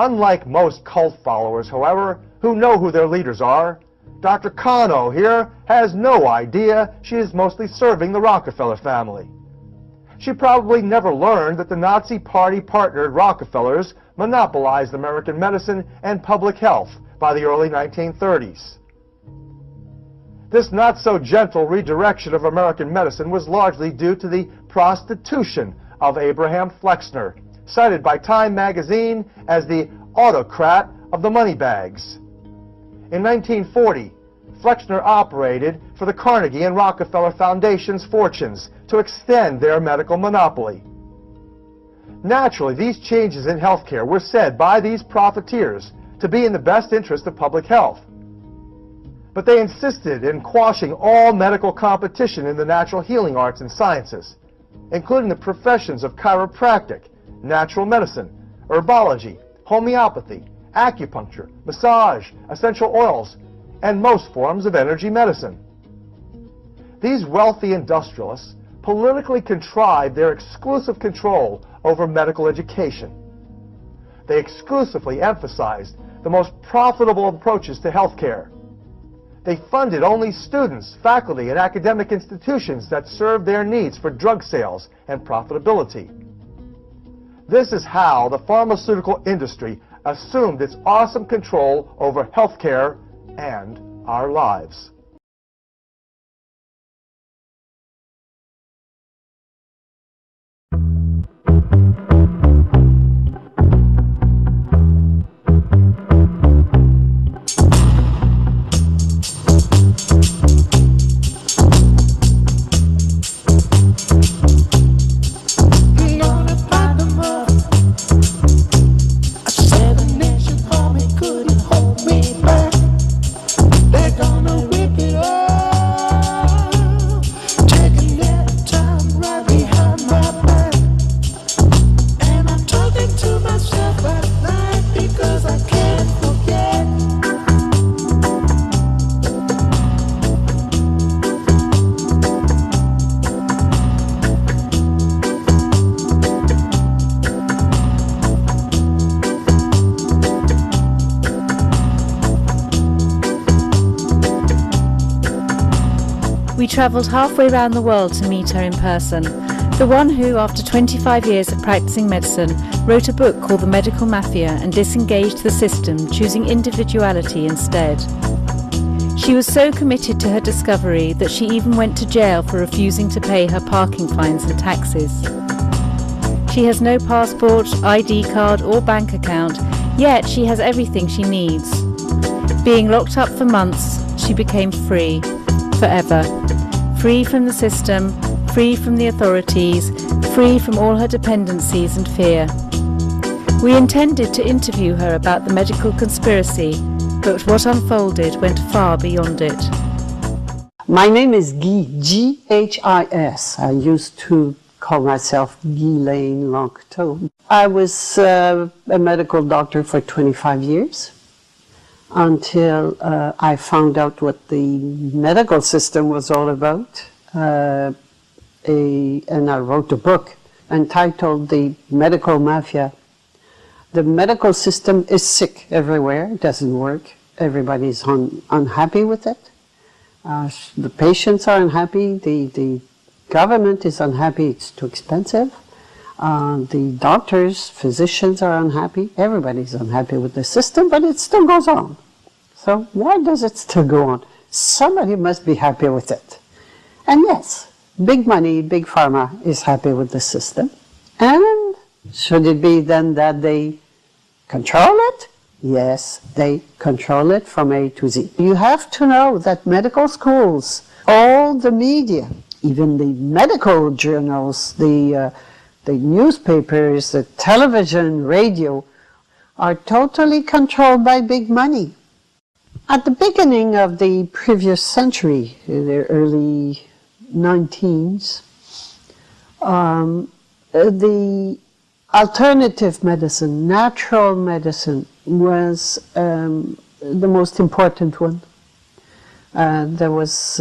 Unlike most cult followers, however, who know who their leaders are, Dr. Kano here has no idea she is mostly serving the Rockefeller family. She probably never learned that the Nazi Party-partnered Rockefellers monopolized American medicine and public health by the early 1930s. This not-so-gentle redirection of American medicine was largely due to the prostitution of Abraham Flexxxneer, cited by Time magazine as the autocrat of the moneybags. In 1940, Flexxxneer operated for the Carnegie and Rockefeller Foundation's fortunes to extend their medical monopoly. Naturally, these changes in healthcare were said by these profiteers to be in the best interest of public health. But they insisted in quashing all medical competition in the natural healing arts and sciences, including the professions of chiropractic, natural medicine, herbology, homeopathy, acupuncture, massage, essential oils, and most forms of energy medicine. These wealthy industrialists politically contrived their exclusive control over medical education. They exclusively emphasized the most profitable approaches to healthcare. They funded only students, faculty, and academic institutions that served their needs for drug sales and profitability. This is how the pharmaceutical industry assumed its awesome control over healthcare and our lives. We travelled halfway around the world to meet her in person. The one who, after 25 years of practicing medicine, wrote a book called The Medical Mafia and disengaged the system, choosing individuality instead. She was so committed to her discovery that she even went to jail for refusing to pay her parking fines and taxes. She has no passport, ID card or bank account, yet she has everything she needs. Being locked up for months, she became free, forever. Free from the system, free from the authorities, free from all her dependencies and fear. We intended to interview her about the medical conspiracy, but what unfolded went far beyond it. My name is Guy, G-H-I-S. I used to call myself Ghislaine Lanctot. I was a medical doctor for 25 years until I found out what the medical system was all about. And I wrote a book entitled The Medical Mafia. The medical system is sick everywhere. It doesn't work. Everybody's unhappy with it. The patients are unhappy. The government is unhappy. It's too expensive. The doctors, physicians are unhappy. Everybody's unhappy with the system, but it still goes on. So why does it still go on? Somebody must be happy with it. And yes, big money, big pharma is happy with the system. And should it be then that they control it? Yes, they control it from A to Z. You have to know that medical schools, all the media, even the medical journals, the newspapers, the television, radio, are totally controlled by big money. At the beginning of the previous century, in the early 19s, the alternative medicine, natural medicine, was the most important one. There was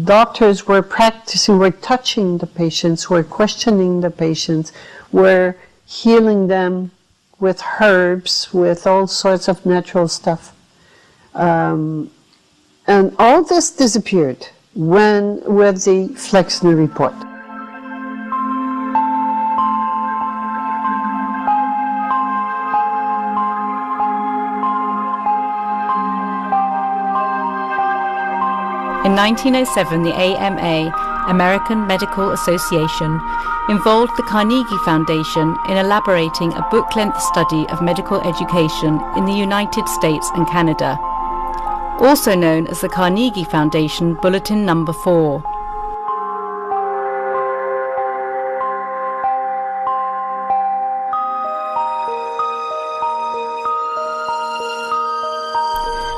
doctors were practicing, were touching the patients, were questioning the patients, were healing them with herbs, with all sorts of natural stuff. And all this disappeared with the Flexner report. In 1907, the AMA, American Medical Association, involved the Carnegie Foundation in elaborating a book-length study of medical education in the United States and Canada, also known as the Carnegie Foundation Bulletin No. 4.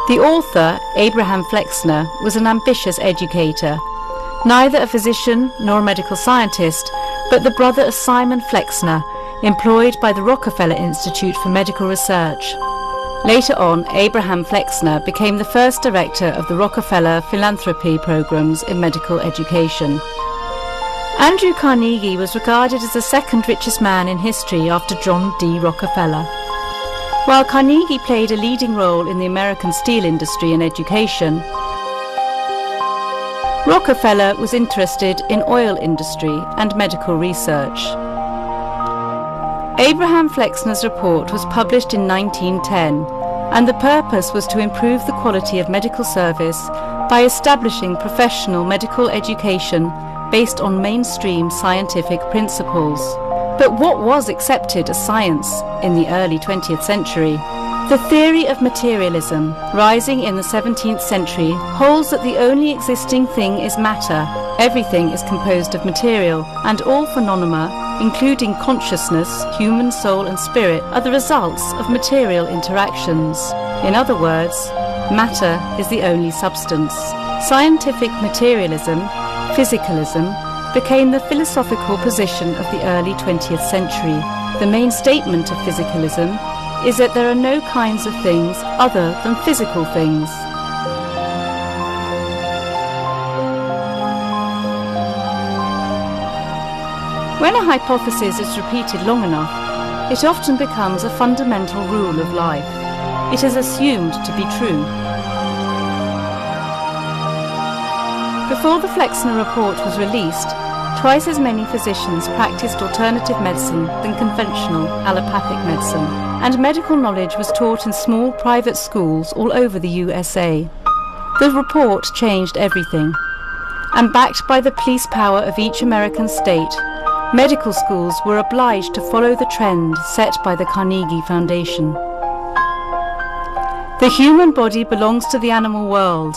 The author, Abraham Flexner, was an ambitious educator, neither a physician nor a medical scientist, but the brother of Simon Flexner, employed by the Rockefeller Institute for Medical Research. Later on, Abraham Flexner became the first director of the Rockefeller philanthropy programs in medical education. Andrew Carnegie was regarded as the second richest man in history after John D. Rockefeller. While Carnegie played a leading role in the American steel industry and education, Rockefeller was interested in oil industry and medical research. Abraham Flexner's report was published in 1910, and the purpose was to improve the quality of medical service by establishing professional medical education based on mainstream scientific principles. But what was accepted as science in the early 20th century? The theory of materialism, rising in the 17th century, holds that the only existing thing is matter. Everything is composed of material, and all phenomena, including consciousness, human soul and spirit, are the results of material interactions. In other words, matter is the only substance. Scientific materialism, physicalism, became the philosophical position of the early 20th century. The main statement of physicalism is that there are no kinds of things other than physical things. When a hypothesis is repeated long enough, it often becomes a fundamental rule of life. It is assumed to be true. Before the Flexner report was released, twice as many physicians practiced alternative medicine than conventional allopathic medicine, and medical knowledge was taught in small private schools all over the USA. The report changed everything, and backed by the police power of each American state, medical schools were obliged to follow the trend set by the Carnegie Foundation. The human body belongs to the animal world.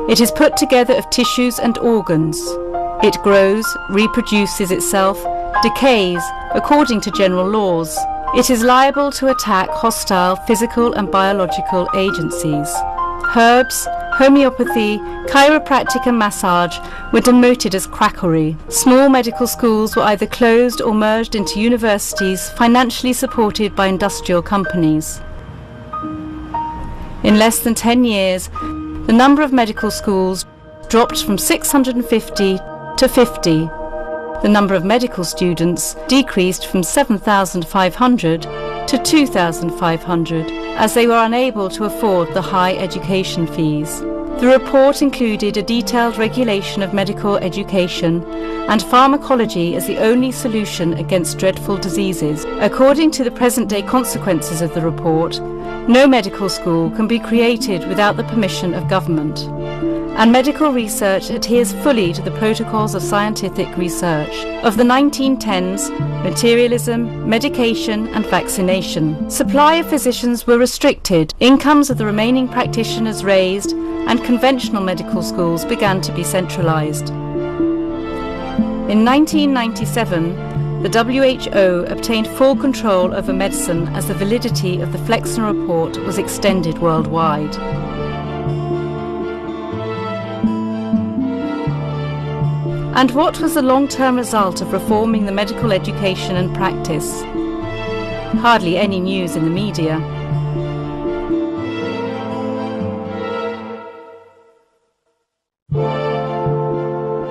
It is put together of tissues and organs. It grows, reproduces itself, decays according to general laws. It is liable to attack hostile physical and biological agencies. Herbs, homeopathy, chiropractic and massage were demoted as quackery. Small medical schools were either closed or merged into universities financially supported by industrial companies. In less than 10 years, the number of medical schools dropped from 650 to 50. The number of medical students decreased from 7,500 to 2,500 as they were unable to afford the high education fees. The report included a detailed regulation of medical education and pharmacology as the only solution against dreadful diseases. According to the present-day consequences of the report, no medical school can be created without the permission of government, and medical research adheres fully to the protocols of scientific research. Of the 1910s, materialism, medication and vaccination. Supply of physicians were restricted, incomes of the remaining practitioners raised, and conventional medical schools began to be centralized. In 1997, the WHO obtained full control over medicine as the validity of the Flexner report was extended worldwide. And what was the long-term result of reforming the medical education and practice? Hardly any news in the media.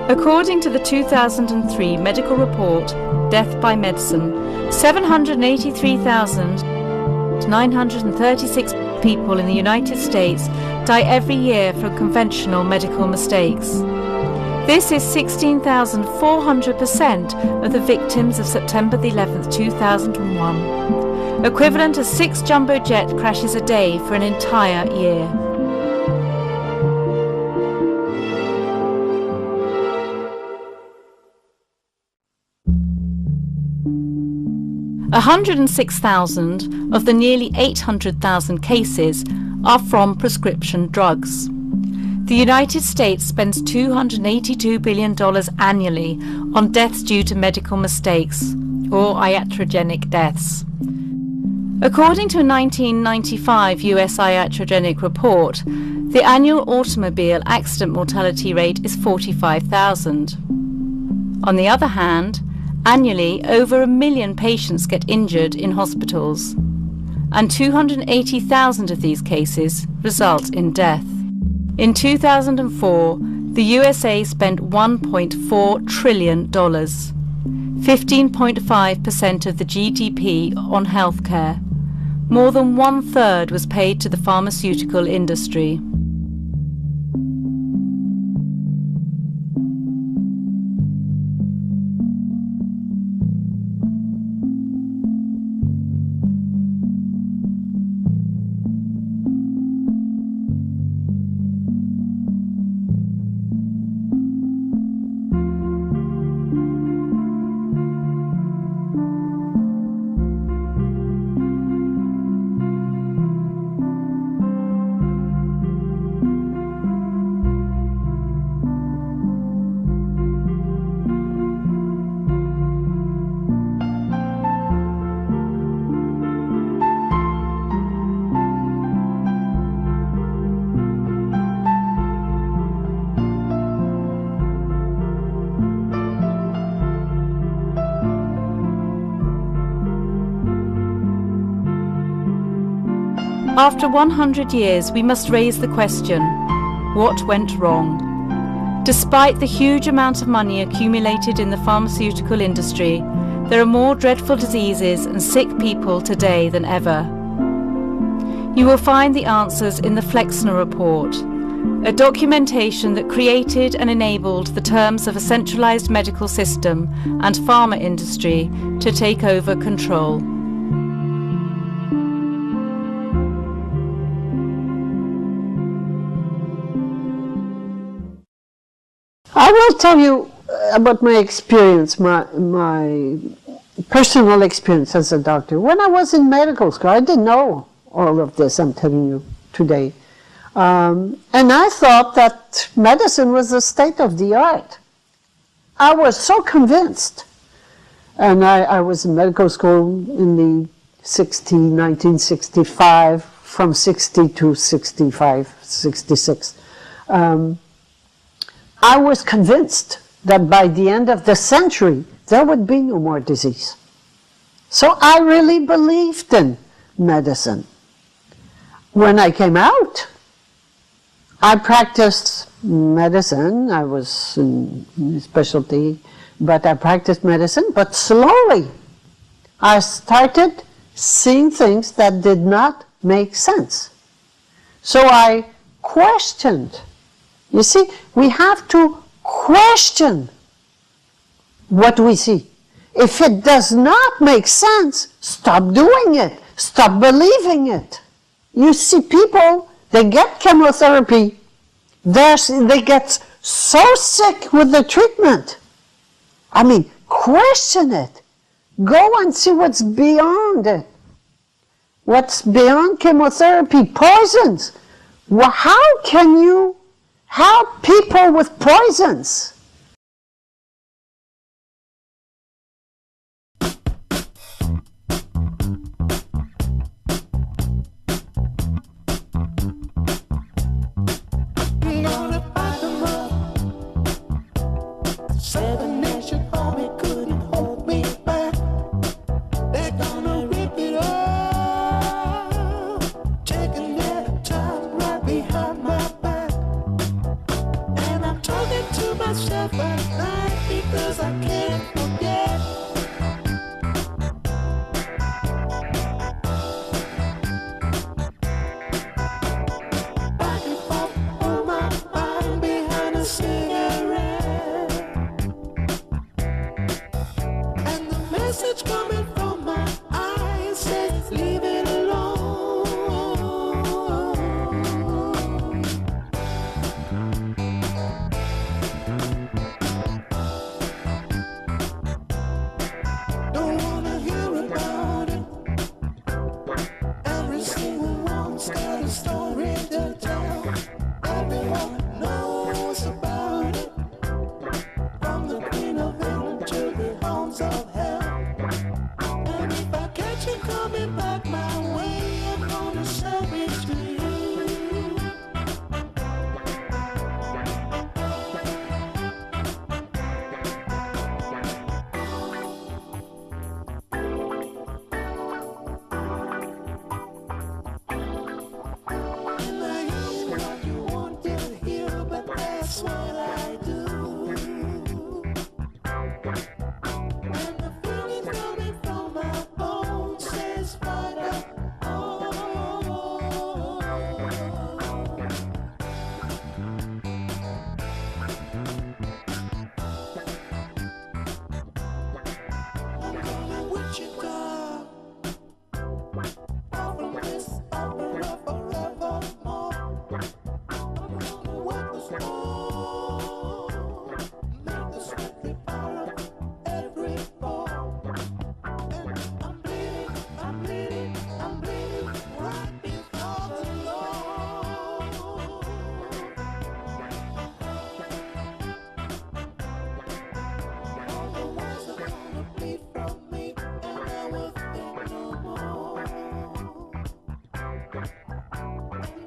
According to the 2003 medical report, Death by Medicine, 783,000 fact, 936 people in the United States die every year from conventional medical mistakes. This is 16,400% of the victims of September the 11th, 2001, equivalent to 6 jumbo jet crashes a day for an entire year. $106,000 of the nearly 800,000 cases are from prescription drugs. The United States spends $282 billion annually on deaths due to medical mistakes, or iatrogenic deaths. According to a 1995 US iatrogenic report, the annual automobile accident mortality rate is 45,000. On the other hand, annually over 1 million patients get injured in hospitals, and 280,000 of these cases result in death. In 2004, the USA spent $1.4 trillion, 15.5% of the GDP, on healthcare. More than 1/3 was paid to the pharmaceutical industry. After 100 years, we must raise the question, what went wrong? Despite the huge amount of money accumulated in the pharmaceutical industry, there are more dreadful diseases and sick people today than ever. You will find the answers in the flexxxneeer report, a documentation that created and enabled the terms of a centralized medical system and pharma industry to take over control. I will tell you about my experience, my personal experience as a doctor. When I was in medical school, I didn't know all of this I'm telling you today. And I thought that medicine was the state of the art. I was so convinced. And I was in medical school in the 1965, from 60 to 65, 66. I was convinced that by the end of the century, there would be no more disease. So I really believed in medicine. When I came out, I practiced medicine. I was in specialty, but I practiced medicine. But slowly, I started seeing things that did not make sense. So I questioned. You see, we have to question what we see. If it does not make sense, stop doing it. Stop believing it. You see people, they get chemotherapy. They get so sick with the treatment. I mean, question it. Go and see what's beyond it. What's beyond chemotherapy? Poisons. Well, how can you help people with poisons?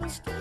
Still